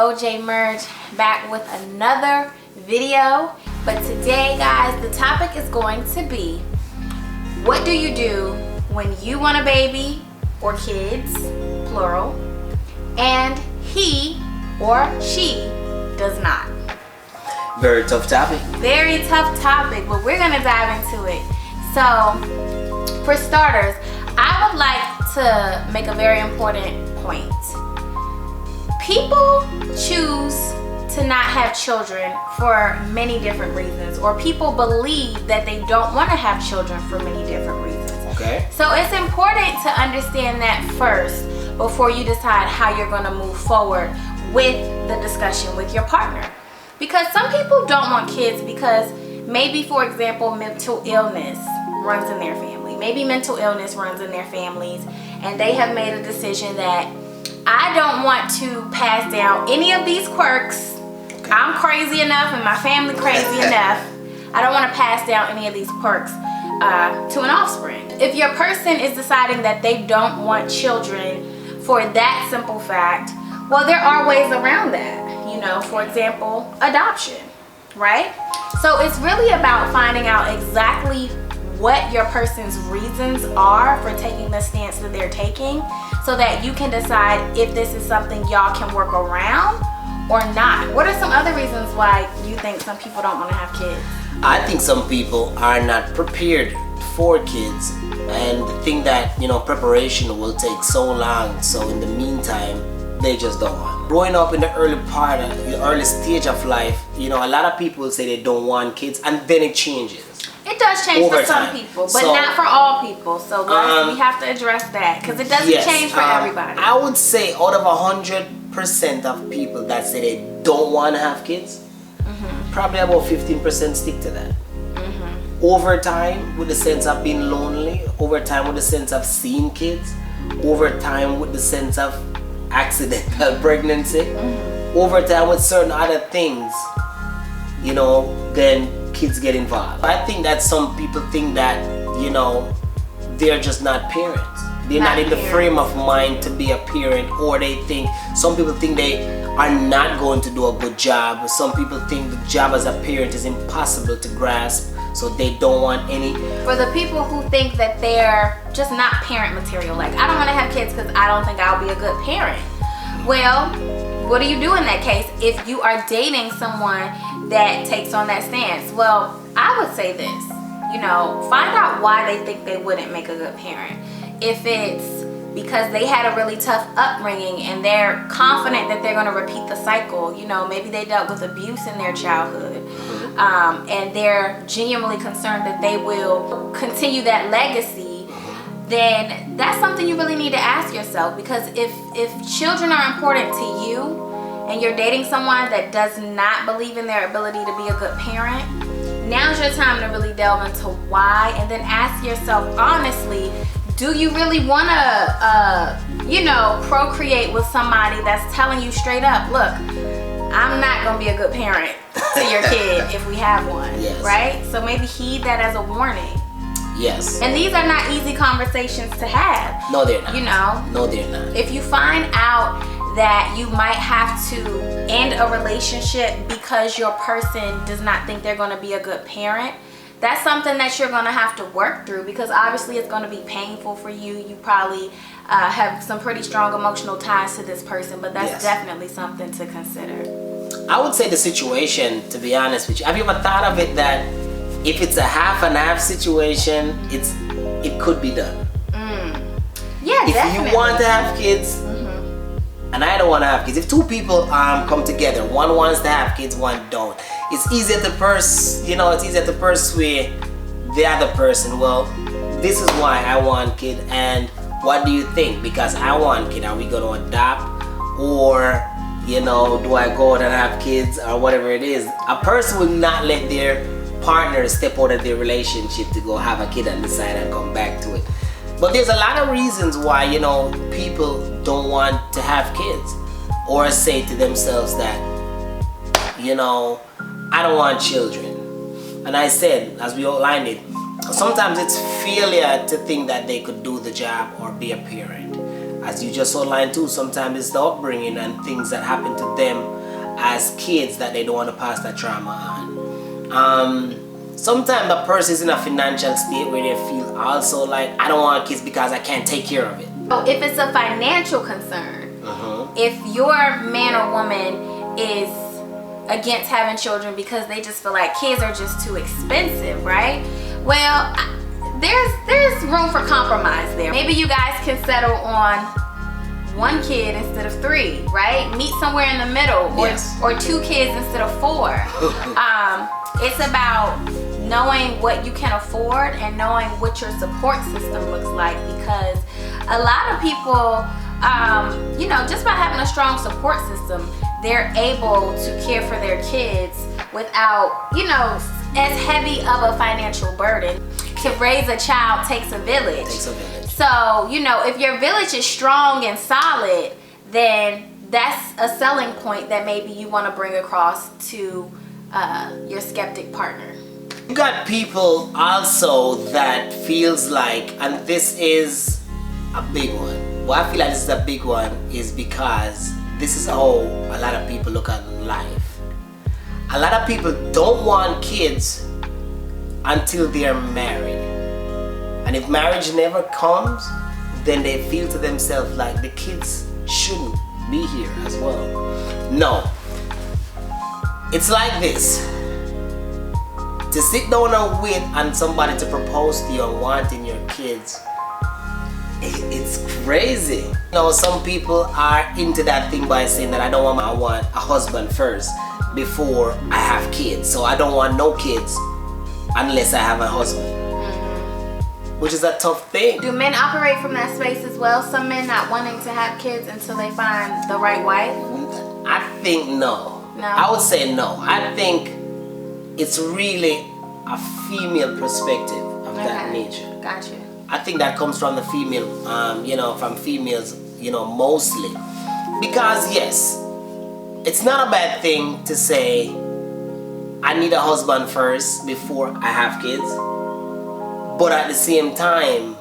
OJ Merge back with another video. But today, guys, the topic is going to be, what do you do when you want a baby or kids, plural, and he or she does not? Very tough topic. Very tough topic, but we're gonna dive into it. So, for starters, I would like to make a very important point. People choose to not have children for many different reasons, or people believe that they don't want to have children for many different reasons. Okay. So it's important to understand that first before you decide how you're going to move forward with the discussion with your partner. Because some people don't want kids because maybe, for example, mental illness runs in their family. Maybe mental illness runs in their families, and they have made a decision that I don't want to pass down any of these quirks. Okay. I'm crazy enough and my family crazy enough. I don't want to pass down any of these quirks to an offspring. If your person is deciding that they don't want children for that simple fact, well, there are ways around that. You know, for example, adoption, right? So it's really about finding out exactly what your person's reasons are for taking the stance that they're taking, so that you can decide if this is something y'all can work around or not. What are some other reasons why you think some people don't want to have kids? I think some people are not prepared for kids and think that, preparation will take so long. So in the meantime, they just don't want. Growing up in the early stage of life, a lot of people say they don't want kids, and then it changes. It does change Over for some time. people, but So, not for all people. So we have to address that because it doesn't change for everybody. I would say out of 100% of people that say they don't want to have kids, probably about 15% stick to that. Over time, with the sense of being lonely, over time with the sense of seeing kids, over time with the sense of accidental pregnancy, over time with certain other things, then kids get involved. I think that some people think that, they're just not parents. They're not in the frame of mind to be a parent, or some people think they are not going to do a good job. Some people think the job as a parent is impossible to grasp, so they don't want any. For the people who think that they're just not parent material, like, I don't want to have kids because I don't think I'll be a good parent. Well, what do you do in that case if you are dating someone that takes on that stance? Well, I would say this, find out why they think they wouldn't make a good parent. If it's because they had a really tough upbringing and they're confident that they're going to repeat the cycle, maybe they dealt with abuse in their childhood, and they're genuinely concerned that they will continue that legacy, then that's something you really need to ask yourself. Because if children are important to you and you're dating someone that does not believe in their ability to be a good parent, now's your time to really delve into why, and then ask yourself honestly, do you really want to, procreate with somebody that's telling you straight up, look, I'm not going to be a good parent to your kid if we have one, yes. Right? So maybe heed that as a warning. Yes. And these are not easy conversations to have. No, they're not. No, they're not. If you find out that you might have to end a relationship because your person does not think they're going to be a good parent, that's something that you're going to have to work through, because obviously it's going to be painful for you. You probably have some pretty strong emotional ties to this person, but that's definitely something to consider. I would say the situation, to be honest with you, have you ever thought of it that if it's a half and half situation, it could be done? Yeah, if definitely. you want to have kids, and I don't want to have kids, if two people come together, one wants to have kids, one don't, it's easier to persuade the other person, well, this is why I want kid, and what do you think? Because I want kid, are we going to adopt, or do I go out and have kids, or whatever it is? A person will not let their partner step out of their relationship to go have a kid and decide and come back to it. But there's a lot of reasons why, people don't want to have kids, or say to themselves that, I don't want children. And I said, as we outlined it, sometimes it's failure to think that they could do the job or be a parent. as you just outlined too, sometimes it's the upbringing and things that happen to them as kids that they don't want to pass that trauma on. Sometimes a person is in a financial state where they feel also like, I don't want kids because I can't take care of it. So if it's a financial concern, if your man or woman is against having children because they just feel like kids are just too expensive, right? Well, there's room for compromise there. Maybe you guys can settle on 1 kid instead of 3, right? Meet somewhere in the middle, or 2 kids instead of 4. It's about knowing what you can afford and knowing what your support system looks like, because a lot of people, just by having a strong support system, they're able to care for their kids without, as heavy of a financial burden. To raise a child takes a village. So, if your village is strong and solid, then that's a selling point that maybe you want to bring across to your skeptic partner. You got people also that feels like, and this is a big one. Why I feel like this is a big one is because this is how a lot of people look at life. A lot of people don't want kids until they're married. And if marriage never comes, then they feel to themselves like the kids shouldn't be here as well. No. It's like this. To sit down and wait on somebody to propose to you and wanting your kids, it's crazy. Some people are into that thing by saying that I want a husband first before I have kids. So I don't want no kids unless I have a husband. Which is a tough thing. Do men operate from that space as well? Some men not wanting to have kids until they find the right wife? I think no. I would say no. I think it's really a female perspective of that nature. Gotcha. I think that comes from the female, from females, mostly. Because yes, it's not a bad thing to say, I need a husband first before I have kids. But at the same time,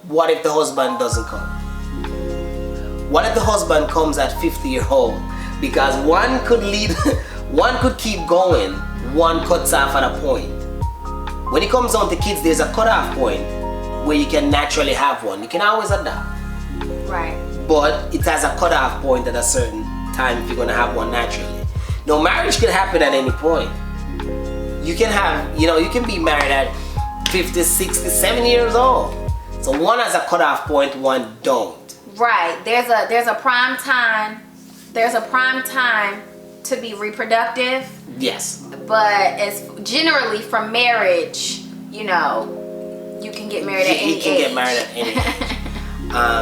what if the husband doesn't come? What if the husband comes at 50 years old? Because one could keep going, one cuts off at a point. When it comes down to kids, there's a cutoff point where you can naturally have one. You can always adopt. Right. But it has a cutoff point at a certain time if you're going to have one naturally. No, marriage can happen at any point. You can have, you can be married at 50, 60, 70 years old. So one has a cutoff point, one don't. Right. There's a prime time. There's a prime time to be reproductive. Yes. But as generally for marriage, you can get married at any age. You can get married at any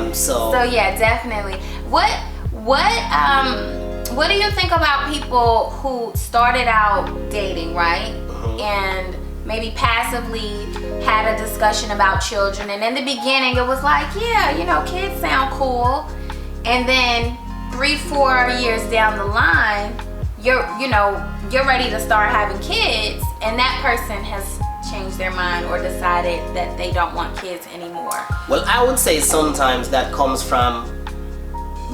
age. So yeah, definitely. What do you think about people who started out dating, right? And maybe passively had a discussion about children, and in the beginning it was like, yeah, kids sound cool, and then 3-4 years down the line, you're ready to start having kids, and that person has changed their mind or decided that they don't want kids anymore. Well, I would say sometimes that comes from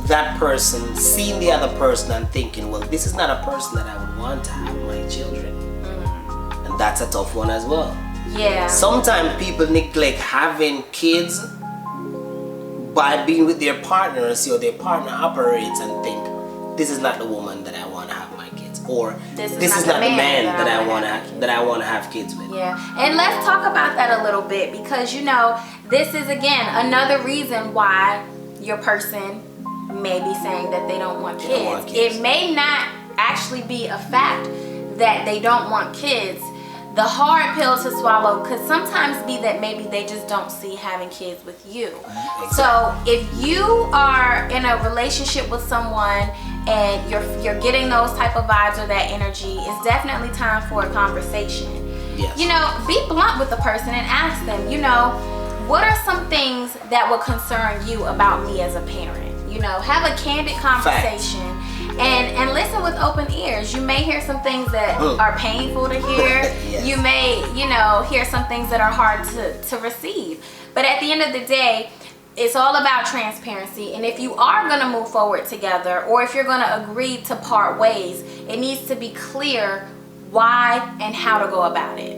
that person seeing the other person and thinking, well, this is not a person that I would want to have my children. And that's a tough one as well. Yeah. Sometimes people neglect having kids by being with their partner and see how their partner operates and think, this is not the woman that I want to have my kids, or this is not the man that I want to have kids with. Yeah. And let's talk about that a little bit, because this is again another reason why your person may be saying that they don't want kids. It may not actually be a fact that they don't want kids. The hard pill to swallow could sometimes be that maybe they just don't see having kids with you. Exactly. So if you are in a relationship with someone and you're getting those type of vibes or that energy, it's definitely time for a conversation. Yes. Be blunt with the person and ask them, what are some things that would concern you about me as a parent? Have a candid conversation. Facts. And listen with open ears. You may hear some things that are painful to hear. Yes. You may, hear some things that are hard to receive. But at the end of the day, it's all about transparency. And if you are going to move forward together, or if you're going to agree to part ways, it needs to be clear why and how to go about it.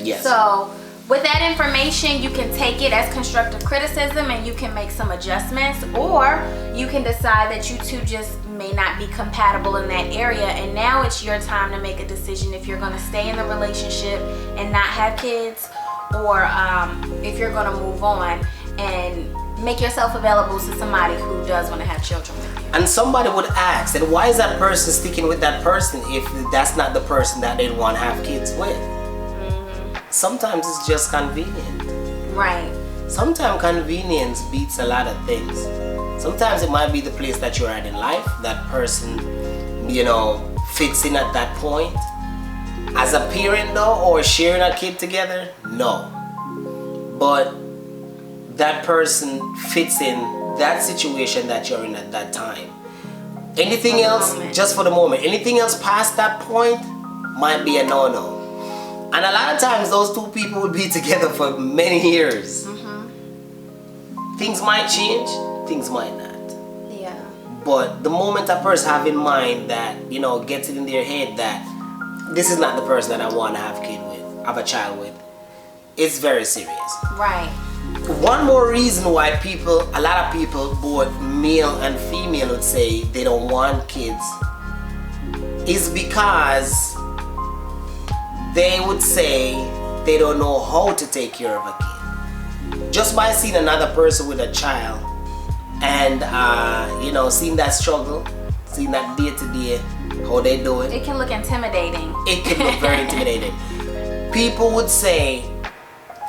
Yes. So with that information, you can take it as constructive criticism and you can make some adjustments, or you can decide that you two just may not be compatible in that area, and now it's your time to make a decision if you're going to stay in the relationship and not have kids, or if you're going to move on and make yourself available to somebody who does want to have children with you. And somebody would ask, then why is that person sticking with that person if that's not the person that they want to have kids with? Sometimes it's just convenient. Right. Sometimes convenience beats a lot of things. Sometimes it might be the place that you're at in life. That person, fits in at that point. As a parent though, or sharing a kid together, no. But that person fits in that situation that you're in at that time. Anything else, just for the moment. Anything else past that point might be a no-no. And a lot of times those two people would be together for many years. Things might change, things might not. Yeah. But the moment a person have in mind that, gets it in their head that this is not the person that I want to have a child with, it's very serious. Right. One more reason why a lot of people, both male and female, would say they don't want kids is because they would say they don't know how to take care of a kid. Just by seeing another person with a child and, seeing that struggle, seeing that day to day, how they do it. It can look intimidating. It can look very intimidating. People would say,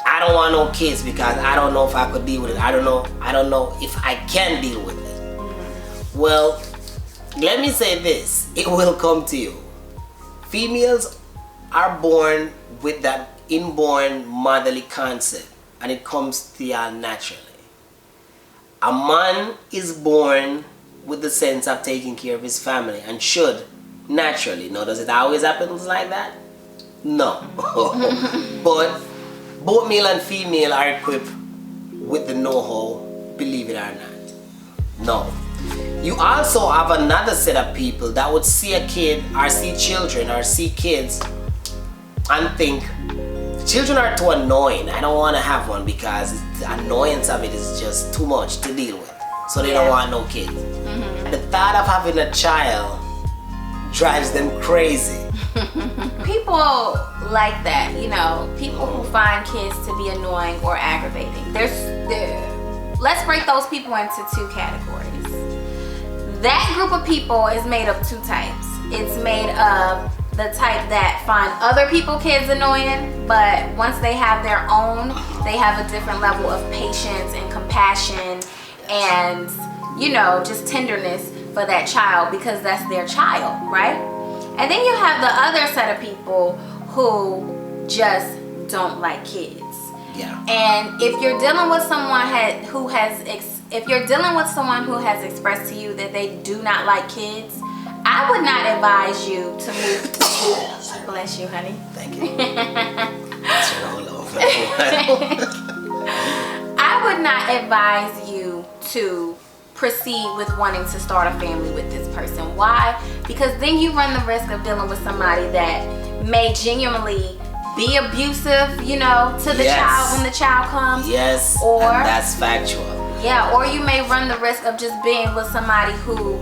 I don't want no kids because I don't know if I could deal with it. I don't know if I can deal with it. Well, let me say this, it will come to you. Females are born with that inborn motherly concept, and it comes to y'all naturally. A man is born with the sense of taking care of his family and should naturally. Now, does it always happen like that? No. But both male and female are equipped with the know-how, believe it or not. No. You also have another set of people that would see a kid or see children or see kids and think, children are too annoying. I don't want to have one because the annoyance of it is just too much to deal with. So they don't want no kids. The thought of having a child drives them crazy. People like that, people who find kids to be annoying or aggravating. Let's break those people into two categories. That group of people is made of two types. It's made of the type that find other people's kids annoying, but once they have their own, they have a different level of patience and compassion and, just tenderness for that child because that's their child, right? And then you have the other set of people who just don't like kids. Yeah. And if you're dealing with someone who has expressed to you that they do not like kids, I would not advise you to move. Bless you, honey. Thank you. I would not advise you to proceed with wanting to start a family with this person. Why? Because then you run the risk of dealing with somebody that may genuinely be abusive, to the child when the child comes. Yes, or and that's factual. Yeah, or you may run the risk of just being with somebody who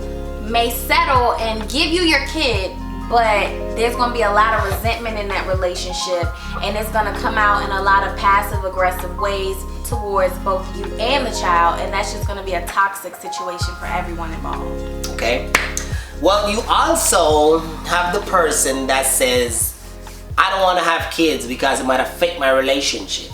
may settle and give you your kid, but there's going to be a lot of resentment in that relationship, and it's going to come out in a lot of passive aggressive ways towards both you and the child, and that's just going to be a toxic situation for everyone involved. Okay. Well, you also have the person that says, I don't want to have kids because it might affect my relationship.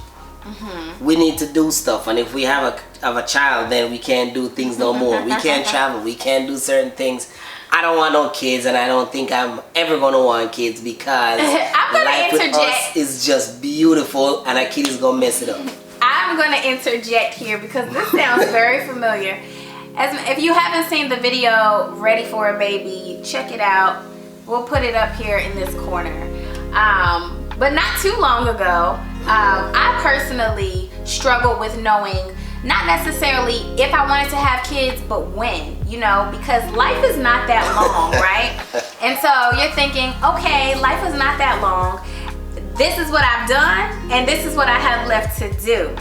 We need to do stuff, and if we have a child, then we can't do things no more. We can't travel, we can't do certain things. I don't want no kids, and I don't think I'm ever gonna want kids because life with us is just beautiful, and a kid is gonna mess it up. I'm gonna interject here because this sounds very familiar. If you haven't seen the video Ready for a Baby, check it out. We'll put it up here in this corner. But not too long ago, I personally struggled with knowing Not necessarily if I wanted to have kids, but when, you know, because life is not that long, right? And so you're thinking, okay, life is not that long. This is what I've done, and this is what I have left to do.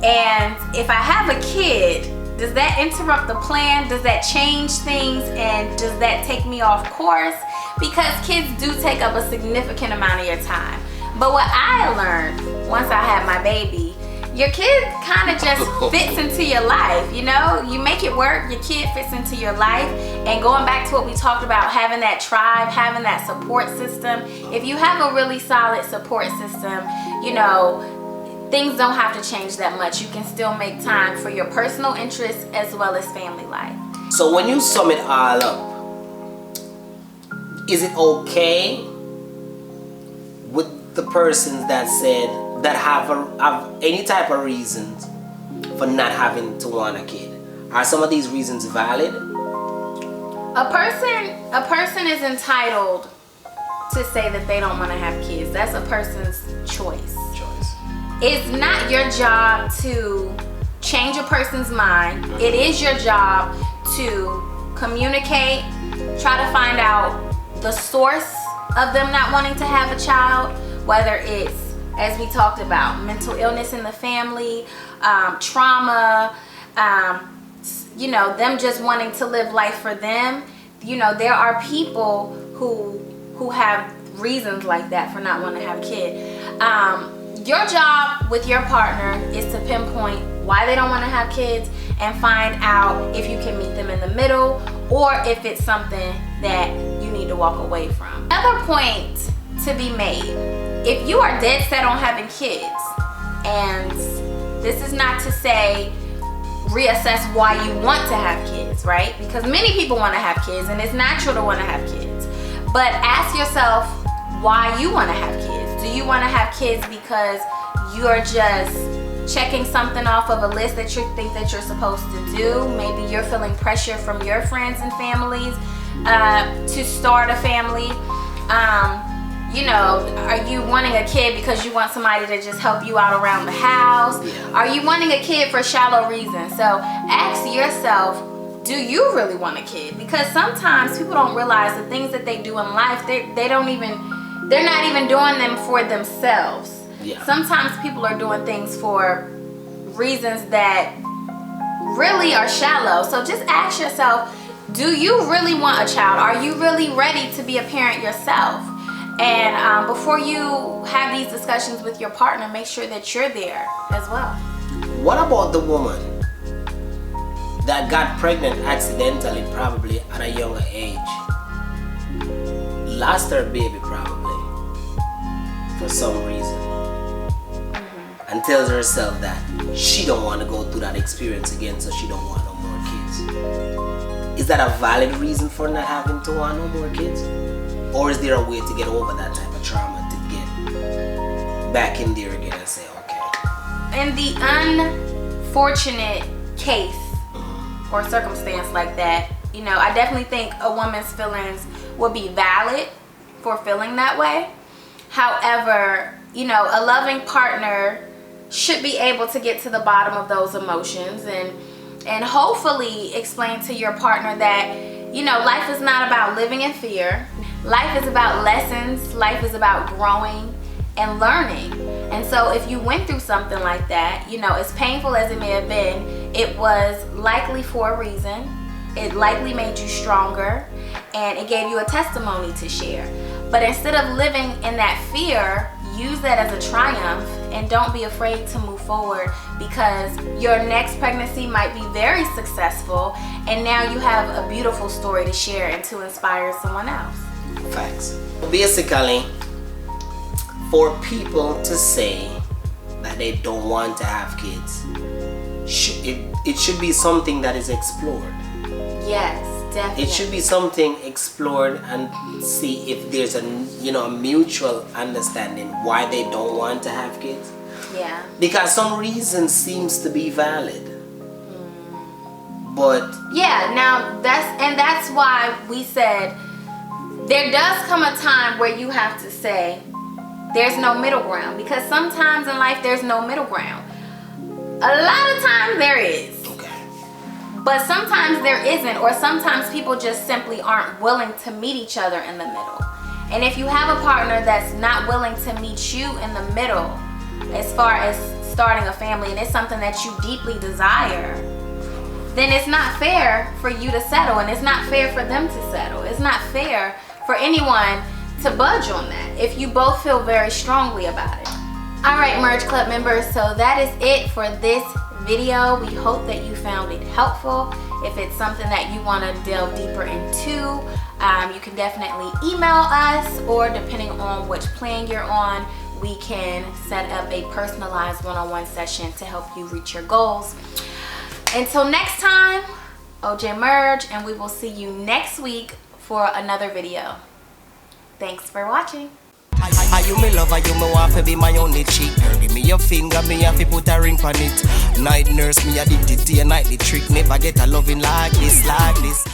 And if I have a kid, does that interrupt the plan? Does that change things? And does that take me off course? Because kids do take up a significant amount of your time. But what I learned once I had my baby, your kid kind of just fits into your life, you know? You make it work, your kid fits into your life. And going back to what we talked about, having that tribe, having that support system. If you have a really solid support system, you know, things don't have to change that much. You can still make time for your personal interests as well as family life. So when you sum it all up, is it okay with the persons that said, that have any type of reasons for not having to want a kid? Are some of these reasons valid? A person is entitled to say that they don't want to have kids. That's a person's choice. It's not your job to change a person's mind. It is your job to communicate, try to find out the source of them not wanting to have a child, whether it's, as we talked about, mental illness in the family, trauma, you know, them just wanting to live life for them. You know, there are people who have reasons like that for not wanting to have a kid. Your job with your partner is to pinpoint why they don't want to have kids and find out if you can meet them in the middle or if it's something that you need to walk away from. Another point to be made, if you are dead set on having kids, and this is not to say reassess why you want to have kids, right? Because many people want to have kids and it's natural to want to have kids. But ask yourself why you want to have kids. Do you want to have kids because you're just checking something off of a list that you think that you're supposed to do? Maybe you're feeling pressure from your friends and families to start a family. You know, are you wanting a kid because you want somebody to just help you out around the house? Are you wanting a kid for shallow reasons? So ask yourself, do you really want a kid? Because sometimes people don't realize the things that they do in life, they're not even doing them for themselves. Sometimes people are doing things for reasons that really are shallow. So just ask yourself, do you really want a child? Are you really ready to be a parent yourself? And before you have these discussions with your partner, make sure that you're there as well. What about the woman that got pregnant accidentally, probably at a younger age, lost her baby probably for some reason, and tells herself that she don't want to go through that experience again, so she don't want no more kids? Is that a valid reason for not having to want no more kids? Or is there a way to get over that type of trauma to get back in there again and say, okay? In the unfortunate case or circumstance like that, you know, I definitely think a woman's feelings would be valid for feeling that way. However, you know, a loving partner should be able to get to the bottom of those emotions and hopefully explain to your partner that, you know, life is not about living in fear. Life is about lessons. Life is about growing and learning. And so if you went through something like that, you know, as painful as it may have been, it was likely for a reason. It likely made you stronger and it gave you a testimony to share. But instead of living in that fear, use that as a triumph and don't be afraid to move forward, because your next pregnancy might be very successful and now you have a beautiful story to share and to inspire someone else. Facts. Basically, for people to say that they don't want to have kids, it should be something that is explored. Yes, definitely. It should be something explored and see if there's a mutual understanding why they don't want to have kids. Yeah. Because some reason seems to be valid. But yeah, now that's why we said there does come a time where you have to say there's no middle ground, because sometimes in life there's no middle ground. A lot of times there is. Okay. But sometimes there isn't, or sometimes people just simply aren't willing to meet each other in the middle. And if you have a partner that's not willing to meet you in the middle, as far as starting a family, and it's something that you deeply desire, then it's not fair for you to settle, and it's not fair for them to settle. It's not fair for anyone to budge on that if you both feel very strongly about it. All right, Merge Club members, so that is it for this video. We hope that you found it helpful. If it's something that you want to delve deeper into, you can definitely email us, or depending on which plan you're on, we can set up a personalized one-on-one session to help you reach your goals. Until next time, OJ Merge, and we will see you next week for another video. Thanks for watching. Are you me lover, you me want to be my only cheat. Girl, give me your finger, me have to put a ring on it. Night nurse, me addicted to your nightly trick. Never get a loving like this, like this.